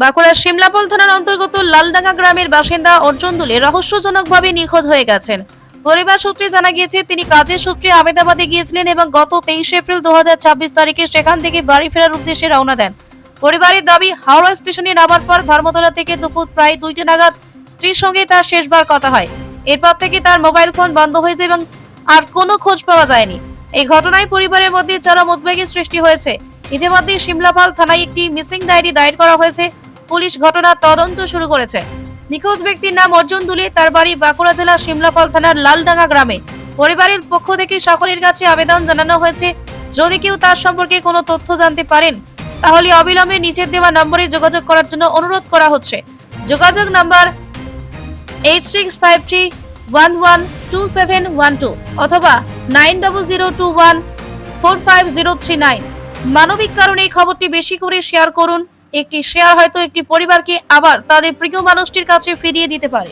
বাঁকুড়ার শিমলাপোল থানার অন্তর্গত লালডাঙ্গা গ্রামের বাসিন্দা অর্জুন দুলে রহস্যজনকভাবে নিখোঁজ হয়ে গেছেন। পরিবার সূত্রে জানা গিয়েছে তিনি কাজের সূত্রে আহমেদাবাদে গিয়েছিলেন এবং গত 23 এপ্রিল 2026 তারিখে সেখান থেকে বাড়ি ফেরার উদ্দেশ্যে রওনা দেন। পরিবারের দাবি, হাওড়া স্টেশনে নামার পর ধর্মতলা থেকে দুপুর প্রায় 2টা নাগাদ স্ত্রীর সঙ্গে তার শেষবার কথা হয়। এরপর থেকে তার মোবাইল ফোন বন্ধ হয়ে যায় এবং আর কোনো খোঁজ পাওয়া যায়নি। এই ঘটনায় পরিবারের মধ্যে চরম উদ্বেগের সৃষ্টি হয়েছে। ইতিমধ্যে শিমলাপাল থানায় একটি মিসিং ডায়েরি দায়ের করা হয়েছে। পুলিশ ঘটনার তদন্ত শুরু করেছে। নিখোঁজ ব্যক্তির নাম অর্জুন দুলে, তার বাড়ি বাঁকুড়া জেলার শিমলাপাল থানার লালডাঙ্গা গ্রামে। পরিবারের পক্ষ থেকে সকলের কাছে আবেদন জানানো হয়েছে, যদি কেউ তার সম্পর্কে কোনো তথ্য জানতে পারেন তাহলে অবিলম্বে নিচের দেওয়া নম্বরে যোগাযোগ করার জন্য অনুরোধ করা হচ্ছে। যোগাযোগ নাম্বার 8653112712 অথবা 9002145039। মানবিক কারণে এই খবরটি বেশি করে শেয়ার করুন। একটি শেয়ার হয়তো একটি পরিবারকে আবার তাদের প্রিয় মানুষটির কাছে ফিরিয়ে দিতে পারে।